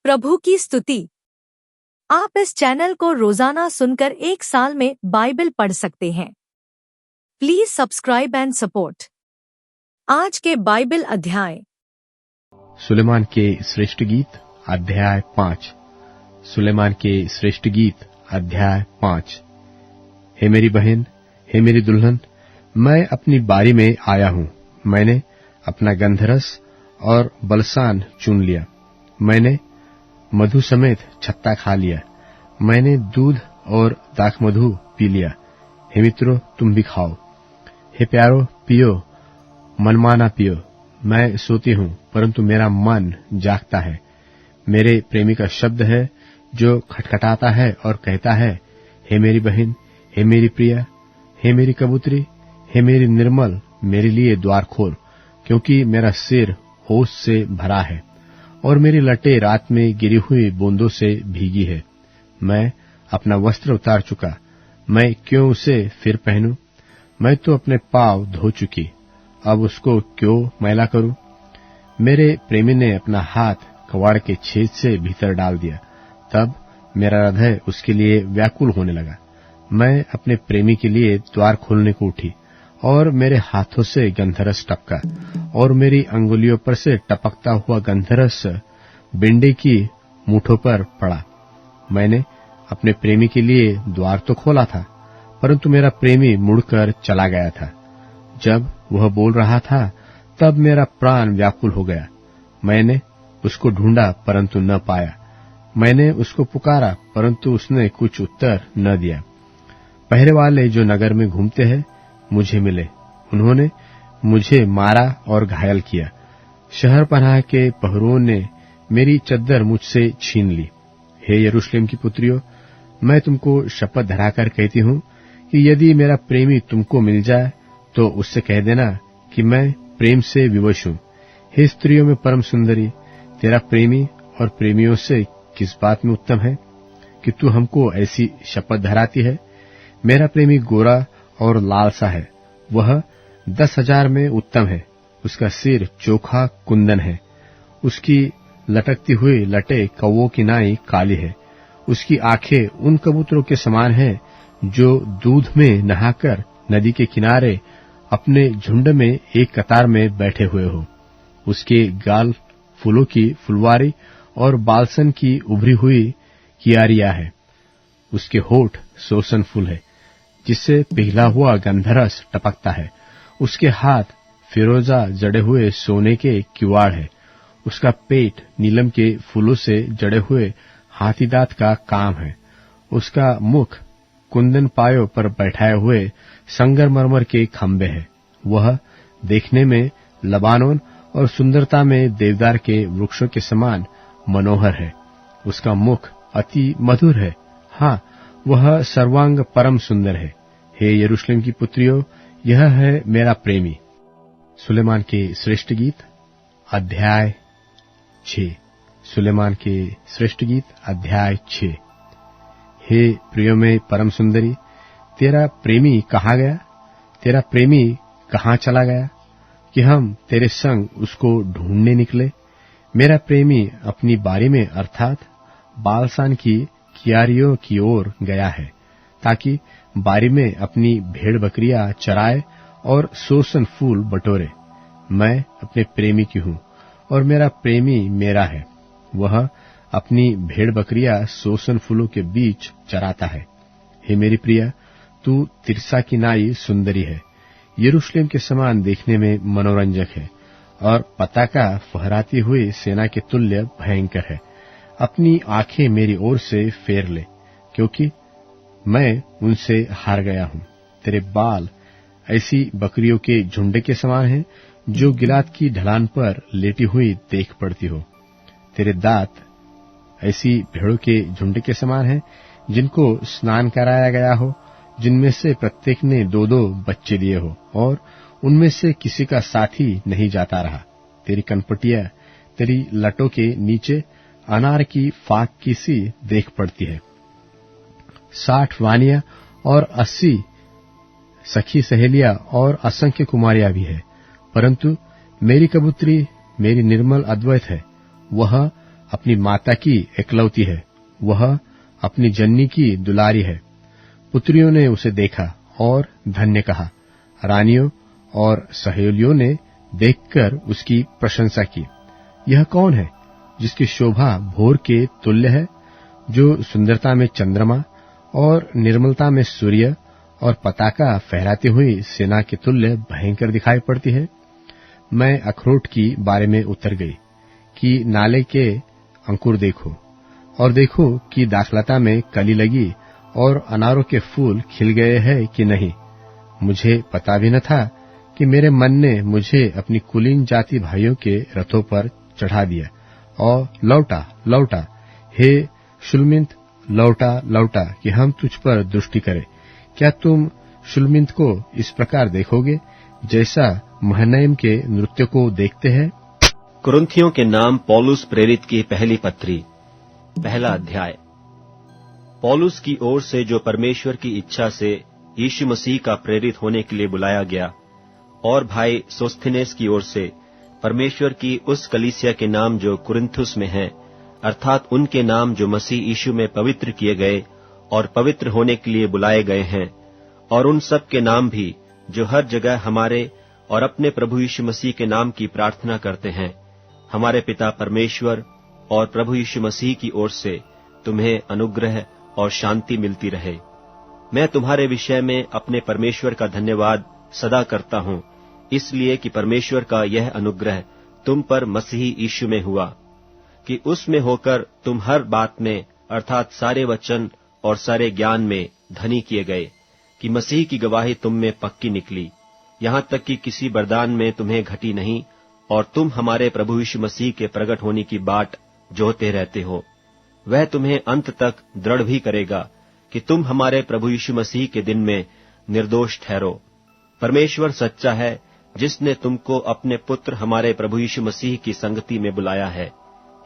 प्रभु की स्तुति। आप इस चैनल को रोजाना सुनकर 1 साल में बाइबल पढ़ सकते हैं। Please subscribe and support. आज के बाइबल अध्याय। सुलेमान के श्रेष्ठ गीत अध्याय 5। सुलेमान के श्रेष्ठ गीत अध्याय 5। हे मेरी बहन, हे मेरी दुल्हन, मैं अपनी बारी में आया हूँ। मैंने अपना गंधरस और बलसान चुन लिया। मैंने मधु समेत छत्ता खा लिया। मैंने दूध और दाखमधु पी लिया। हे मित्रों, तुम भी खाओ। हे प्यारो, पियो, मनमाना पियो। मैं सोती हूँ, परंतु मेरा मन जागता है। मेरे प्रेमी का शब्द है जो खटखटाता है और कहता है, हे मेरी बहन, हे मेरी प्रिया, हे मेरी कबूतरी, हे मेरी निर्मल, मेरे लिए द्वार खोल, क्योंकि मेरा सिर होश से भरा है और मेरी लटें रात में गिरी हुई बूंदों से भीगी है। मैं अपना वस्त्र उतार चुका, मैं क्यों उसे फिर पहनूं? मैं तो अपने पांव धो चुकी, अब उसको क्यों मैला करूं? मेरे प्रेमी ने अपना हाथ कवाड़ के छेद से भीतर डाल दिया। तब मेरा हृदय उसके लिए व्याकुल होने लगा। मैं अपने प्रेमी के लिए द्वार खोलने को उठी और मेरे हाथों से गंधरस टपका और मेरी अंगुलियों पर से टपकता हुआ गंधरस बिंडे की मूठों पर पड़ा। मैंने अपने प्रेमी के लिए द्वार तो खोला था, परंतु मेरा प्रेमी मुड़कर चला गया था। जब वह बोल रहा था, तब मेरा प्राण व्याकुल हो गया। मैंने उसको ढूंढा, परंतु न पाया। मैंने उसको पुकारा, परंतु उसने कुछ उत्तर न दिया। पहरे वाले जो नगर में घूमते हैं मुझे मिले। उन्होंने मुझे मारा और घायल किया। शहर पनाह के पहरुओं ने मेरी चद्दर मुझसे छीन ली। हे यरूशलेम की पुत्रियों, मैं तुमको शपथ धराकर कहती हूँ कि यदि मेरा प्रेमी तुमको मिल जाए तो उससे कह देना कि मैं प्रेम से विवश हूँ। हे स्त्रियों में परम सुंदरी, तेरा प्रेमी और प्रेमियों से किस बात में उत्तम है कि तू हमको ऐसी शपथ धराती है? मेरा प्रेमी गोरा और लाल सा है, वह 10,000 में उत्तम है। उसका सिर चोखा कुंदन है, उसकी लटकती हुई लटें कौवों की नाई काली है। उसकी आंखें उन कबूतरों के समान हैं जो दूध में नहाकर नदी के किनारे अपने झुंड में एक कतार में बैठे हुए हो। उसके गाल फूलों की फुलवारी और बालसन की उभरी हुई कियारियां है। उसके होठ सोसन फूल है जिससे पिघला हुआ गंधरस टपकता है। उसके हाथ फिरोजा जड़े हुए सोने के किवाड़ है। उसका पेट नीलम के फूलों से जड़े हुए हाथीदांत का काम है। उसका मुख कुंदन पायों पर बैठाए हुए संगमरमर के खंबे है। वह देखने में लबानोन और सुंदरता में देवदार के वृक्षों के समान मनोहर है। उसका मुख अति मधुर है। हाँ, वह सर्वांग परम सुंदर है। हे यरूशलेम की पुत्रियों, यह है मेरा प्रेमी। सुलेमान के श्रेष्ठ गीत अध्याय 6। सुलेमान के श्रेष्ठ गीत अध्याय 6। हे प्रियो में परम सुंदरी, तेरा प्रेमी कहाँ गया? तेरा प्रेमी कहाँ चला गया कि हम तेरे संग उसको ढूंढने निकले? मेरा प्रेमी अपनी बारी में अर्थात बालसान की कियारियों की ओर गया है, ताकि बारी में अपनी भेड़ बकरियां चराए और सोसन फूल बटोरे। मैं अपने प्रेमी की हूँ और मेरा प्रेमी मेरा है। वह अपनी भेड़ बकरियां सोसन फूलों के बीच चराता है। हे मेरी प्रिया, तू तिरसा की नाई सुंदरी है, यरूशलेम के समान देखने में मनोरंजक है और पताका फहराती हुई सेना के तुल्य भयंकर है। अपनी आंखें मेरी ओर से फेर ले, क्योंकि मैं उनसे हार गया हूँ। तेरे बाल ऐसी बकरियों के झुंड के समान हैं जो गिलाद की ढलान पर लेटी हुई देख पड़ती हो। तेरे दांत ऐसी भेड़ों के झुंड के समान हैं जिनको स्नान कराया गया हो, जिनमें से प्रत्येक ने 2-2 बच्चे दिए हो और उनमें से किसी का साथी नहीं जाता रहा। तेरी कनपटियां तेरी लटों के नीचे अनार की फाक की सी देख पड़ती है। 60 वानियां और 80 सखी सहेलियां और असंख्य कुमारियां भी है, परंतु मेरी कबूतरी मेरी निर्मल अद्वैत है। वह अपनी माता की एकलौती है, वह अपनी जननी की दुलारी है। पुत्रियों ने उसे देखा और धन्य कहा। रानियों और सहेलियों ने देखकर उसकी प्रशंसा की। यह कौन है जिसकी शोभा भोर के तुल्य है, जो सुंदरता में चंद्रमा और निर्मलता में सूर्य और पताका फहराती हुई सेना के तुल्य भयंकर दिखाई पड़ती है। मैं अखरोट की बारे में उतर गई कि नाले के अंकुर देखो, और देखो कि दाखलता में कली लगी और अनारों के फूल खिल गए हैं कि नहीं। मुझे पता भी न था कि मेरे मन ने मुझे अपनी कुलीन जाति भाइयों के रथों पर चढ़ा दिया और लौटा लौटा, हे शुल्मिन्त, लौटा लौटा कि हम तुझ पर दृष्टि करें। क्या तुम शुल्मिन्त को इस प्रकार देखोगे जैसा महनैम के नृत्य को देखते हैं? कुरिन्थियों के नाम पौलुस प्रेरित की पहली पत्री, पहला अध्याय। पौलुस की ओर से, जो परमेश्वर की इच्छा से यीशु मसीह का प्रेरित होने के लिए बुलाया गया, और भाई सोस्थिनेस की ओर से परमेश्वर की उस कलीसिया के नाम जो कुरिन्थुस में है, अर्थात उनके नाम जो मसीह यीशु में पवित्र किए गए और पवित्र होने के लिए बुलाए गए हैं, और उन सब के नाम भी जो हर जगह हमारे और अपने प्रभु यीशु मसीह के नाम की प्रार्थना करते हैं। हमारे पिता परमेश्वर और प्रभु यीशु मसीह की ओर से तुम्हें अनुग्रह और शांति मिलती रहे। मैं तुम्हारे विषय में अपने परमेश्वर का धन्यवाद सदा करता हूँ, इसलिए कि परमेश्वर का यह अनुग्रह तुम पर मसीह यीशु में हुआ, कि उसमें होकर तुम हर बात में अर्थात सारे वचन और सारे ज्ञान में धनी किए गए, कि मसीह की गवाही तुम में पक्की निकली, यहाँ तक कि किसी वरदान में तुम्हें घटी नहीं, और तुम हमारे प्रभु यीशु मसीह के प्रकट होने की बाट जोहते रहते हो। वह तुम्हें अंत तक दृढ़ भी करेगा कि तुम हमारे प्रभु यीशु मसीह के दिन में निर्दोष ठहरो। परमेश्वर सच्चा है, जिसने तुमको अपने पुत्र हमारे प्रभु यीशु मसीह की संगति में बुलाया है।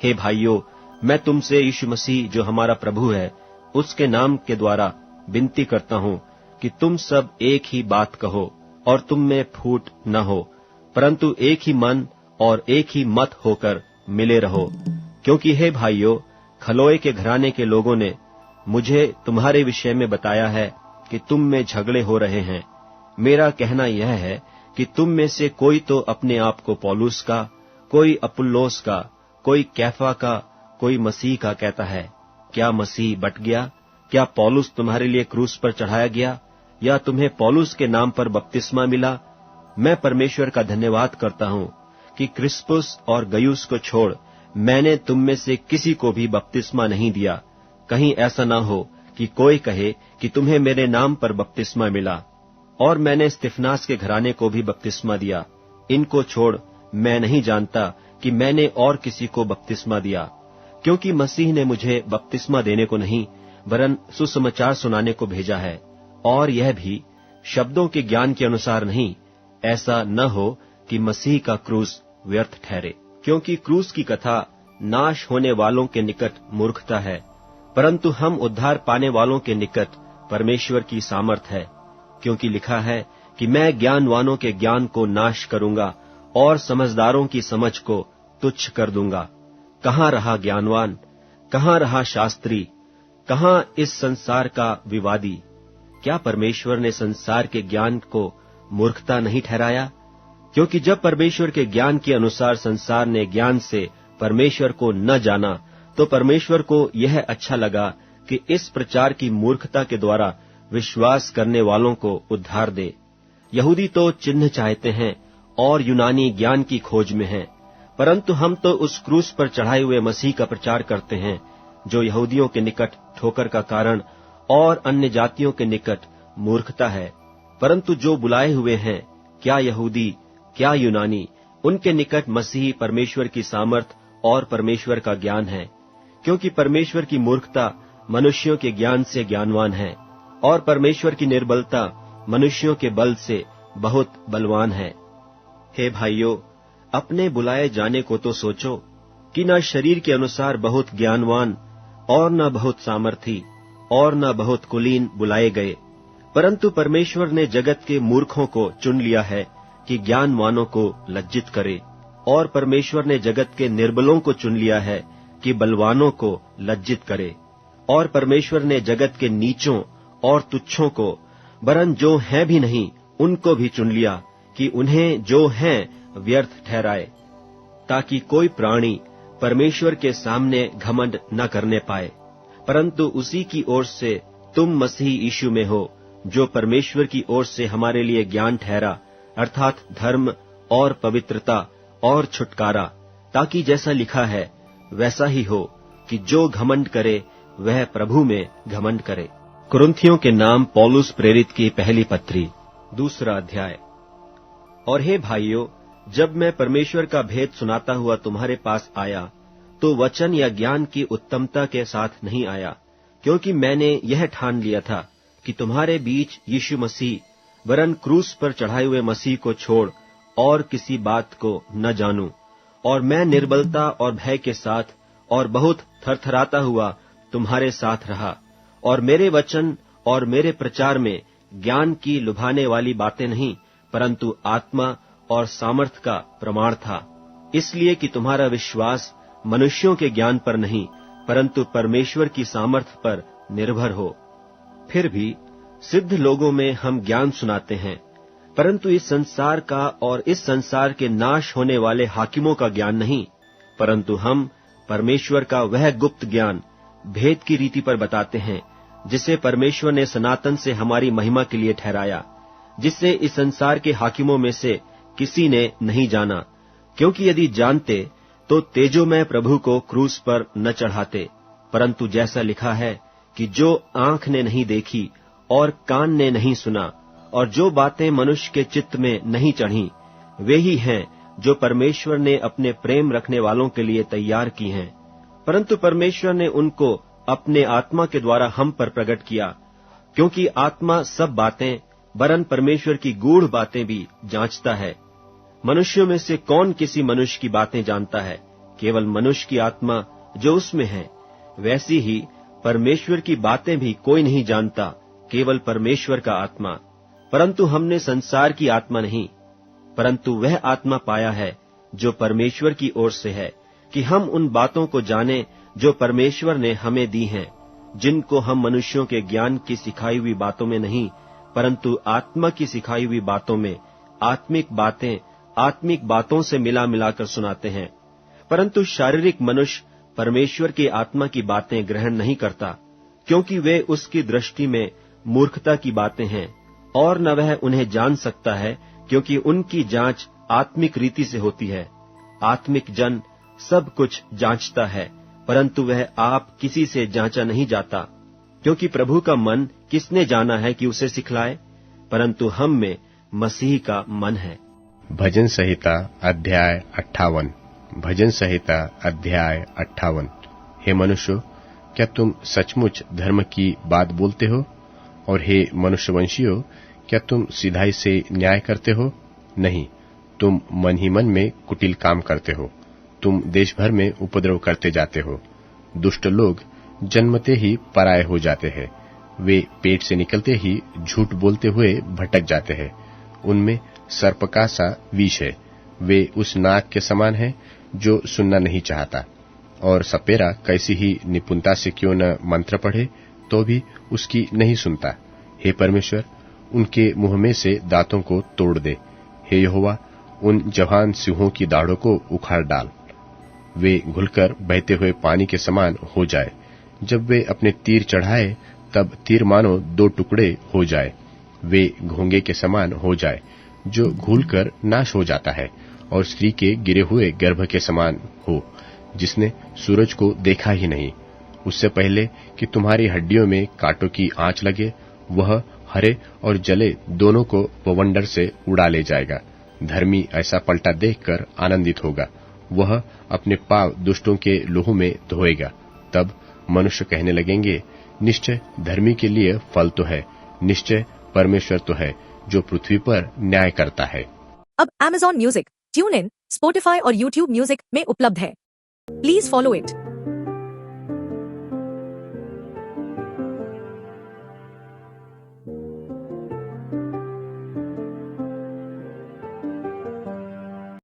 हे भाइयों, मैं तुमसे यीशु मसीह जो हमारा प्रभु है, उसके नाम के द्वारा विनती करता हूँ कि तुम सब एक ही बात कहो और तुम में फूट न हो, परंतु एक ही मन और एक ही मत होकर मिले रहो। क्योंकि हे भाइयों, खलोए के घराने के लोगों ने मुझे तुम्हारे विषय में बताया है कि तुम में झगड़े हो रहे हैं। मेरा कहना यह है कि तुम में से कोई तो अपने आप को पौलुस का, कोई अपुल्लोस का, कोई कैफा का, कोई मसीह का कहता है। क्या मसीह बट गया? क्या पौलुस तुम्हारे लिए क्रूस पर चढ़ाया गया, या तुम्हें पौलुस के नाम पर बपतिस्मा मिला? मैं परमेश्वर का धन्यवाद करता हूँ कि क्रिस्पुस और गयुस को छोड़ मैंने तुम में से किसी को भी बपतिस्मा नहीं दिया। कहीं ऐसा न हो कि कोई कहे कि तुम्हें मेरे नाम पर बपतिस्मा मिला। और मैंने स्तिफनास के घराने को भी बपतिस्मा दिया। इनको छोड़ मैं नहीं जानता कि मैंने और किसी को बपतिस्मा दिया, क्योंकि मसीह ने मुझे बपतिस्मा देने को नहीं, वरन सुसमाचार सुनाने को भेजा है। और यह भी शब्दों के ज्ञान के अनुसार नहीं, ऐसा न हो कि मसीह का क्रूस व्यर्थ ठहरे। क्योंकि क्रूस की कथा नाश होने वालों के निकट मूर्खता है, परंतु हम उद्धार पाने वालों के निकट परमेश्वर की सामर्थ है। क्योंकि लिखा है कि मैं ज्ञानवानों के ज्ञान को नाश करूंगा और समझदारों की समझ को तुच्छ कर दूंगा। कहाँ रहा ज्ञानवान? कहाँ रहा शास्त्री? कहाँ इस संसार का विवादी? क्या परमेश्वर ने संसार के ज्ञान को मूर्खता नहीं ठहराया? क्योंकि जब परमेश्वर के ज्ञान के अनुसार संसार ने ज्ञान से परमेश्वर को न जाना, तो परमेश्वर को यह अच्छा लगा कि इस प्रचार की मूर्खता के द्वारा विश्वास करने वालों को उद्धार दे। यहूदी तो चिन्ह चाहते हैं और यूनानी ज्ञान की खोज में हैं, परंतु हम तो उस क्रूस पर चढ़ाए हुए मसीह का प्रचार करते हैं, जो यहूदियों के निकट ठोकर का कारण और अन्य जातियों के निकट मूर्खता है। परंतु जो बुलाए हुए हैं, क्या यहूदी क्या यूनानी, उनके निकट मसीह परमेश्वर की सामर्थ और परमेश्वर का ज्ञान है। क्योंकि परमेश्वर की मूर्खता मनुष्यों के ज्ञान से ज्ञानवान है, और परमेश्वर की निर्बलता मनुष्यों के बल से बहुत बलवान है। हे भाइयों, अपने बुलाए जाने को तो सोचो कि न शरीर के अनुसार बहुत ज्ञानवान और न बहुत सामर्थी और न बहुत कुलीन बुलाए गए, परंतु परमेश्वर ने जगत के मूर्खों को चुन लिया है कि ज्ञानवानों को लज्जित करे, और परमेश्वर ने जगत के निर्बलों को चुन लिया है कि बलवानों को लज्जित करे। और परमेश्वर ने जगत के नीचों और तुच्छों को, वरन जो हैं भी नहीं, उनको भी चुन लिया कि उन्हें जो हैं व्यर्थ ठहराए, ताकि कोई प्राणी परमेश्वर के सामने घमंड न करने पाए, परंतु उसी की ओर से तुम मसीह यीशु में हो, जो परमेश्वर की ओर से हमारे लिए ज्ञान ठहरा, अर्थात धर्म और पवित्रता और छुटकारा, ताकि जैसा लिखा है वैसा ही हो कि जो घमंड करे वह प्रभु में घमंड करे। कुरिन्थियों के नाम पौलुस प्रेरित की पहली पत्री, 2 अध्याय। और हे भाइयों, जब मैं परमेश्वर का भेद सुनाता हुआ तुम्हारे पास आया, तो वचन या ज्ञान की उत्तमता के साथ नहीं आया, क्योंकि मैंने यह ठान लिया था कि तुम्हारे बीच यीशु मसीह वरन क्रूस पर चढ़ाए हुए मसीह को छोड़ और किसी बात को न जानूं। और मैं निर्बलता और भय के साथ और बहुत थरथराता हुआ तुम्हारे साथ रहा, और मेरे वचन और मेरे प्रचार में ज्ञान की लुभाने वाली बातें नहीं, परंतु आत्मा और सामर्थ का प्रमाण था, इसलिए कि तुम्हारा विश्वास मनुष्यों के ज्ञान पर नहीं, परंतु परमेश्वर की सामर्थ पर निर्भर हो। फिर भी सिद्ध लोगों में हम ज्ञान सुनाते हैं, परंतु इस संसार का और इस संसार के नाश होने वाले हाकिमों का ज्ञान नहीं, परंतु हम परमेश्वर का वह गुप्त ज्ञान भेद की रीति पर बताते हैं, जिसे परमेश्वर ने सनातन से हमारी महिमा के लिए ठहराया, जिससे इस संसार के हाकिमों में से किसी ने नहीं जाना। क्योंकि यदि जानते तो तेजोमय प्रभु को क्रूस पर न चढ़ाते, परंतु जैसा लिखा है कि जो आंख ने नहीं देखी और कान ने नहीं सुना और जो बातें मनुष्य के चित्त में नहीं चढ़ी, वे ही हैं जो परमेश्वर ने अपने प्रेम रखने वालों के लिए तैयार की हैं। परंतु परमेश्वर ने उनको अपने आत्मा के द्वारा हम पर प्रकट किया, क्योंकि आत्मा सब बातें वरन परमेश्वर की गूढ़ बातें भी जांचता है। मनुष्यों में से कौन किसी मनुष्य की बातें जानता है? केवल मनुष्य की आत्मा जो उसमें है। वैसी ही परमेश्वर की बातें भी कोई नहीं जानता, केवल परमेश्वर का आत्मा। परंतु हमने संसार की आत्मा नहीं, परंतु वह आत्मा पाया है जो परमेश्वर की ओर से है, कि हम उन बातों को जाने जो परमेश्वर ने हमें दी हैं, जिनको हम मनुष्यों के ज्ञान की सिखाई हुई बातों में नहीं, परंतु आत्मा की सिखाई हुई बातों में आत्मिक बातें आत्मिक बातों से मिला मिलाकर सुनाते हैं। परंतु शारीरिक मनुष्य परमेश्वर की आत्मा की बातें ग्रहण नहीं करता, क्योंकि वे उसकी दृष्टि में मूर्खता की बातें हैं, और न वह उन्हें जान सकता है, क्योंकि उनकी जांच आत्मिक रीति से होती है। आत्मिक जन सब कुछ जांचता है, परंतु वह आप किसी से जांचा नहीं जाता, क्योंकि प्रभु का मन किसने जाना है कि उसे सिखलाए, परंतु हम में मसीह का मन है। भजन संहिता अध्याय 58। भजन संहिता अध्याय 58। हे मनुष्यों, क्या तुम सचमुच धर्म की बात बोलते हो? और हे मनुष्यवंशियों, क्या तुम सिधाई से न्याय करते हो? नहीं, तुम मन ही मन में कुटिल काम करते हो। तुम देश भर में उपद्रव करते जाते हो। दुष्ट लोग जन्मते ही पराये हो जाते हैं। वे पेट से निकलते ही झूठ बोलते हुए भटक जाते हैं। उनमें सर्प का सा विष है। वे उस नाग के समान है जो सुनना नहीं चाहता, और सपेरा कैसी ही निपुणता से क्यों न मंत्र पढ़े तो भी उसकी नहीं सुनता। हे परमेश्वर, उनके मुंह में से दांतों को तोड़ दे। हे यहोवा, उन जवान सिंहों की दाढ़ों को उखाड़ डाल। वे घुलकर बहते हुए पानी के समान हो जाए। जब वे अपने तीर चढ़ाए, तब तीर मानो 2 टुकड़े हो जाए। वे घोंगे के समान हो जाए जो घूलकर नाश हो जाता है, और स्त्री के गिरे हुए गर्भ के समान हो, जिसने सूरज को देखा ही नहीं। उससे पहले कि तुम्हारी हड्डियों में कांटों की आंच लगे, वह हरे और जले दोनों को बवंडर से उड़ा ले जाएगा। धर्मी ऐसा पलटा देखकर आनंदित होगा। वह अपने पांव दुष्टों के लहू में धोएगा। तब मनुष्य कहने लगेंगे, निश्चय धर्मी के लिए फल तो है, निश्चय परमेश्वर तो है जो पृथ्वी पर न्याय करता है। अब Amazon music, tune in, Spotify और YouTube म्यूजिक में उपलब्ध है। Please follow it.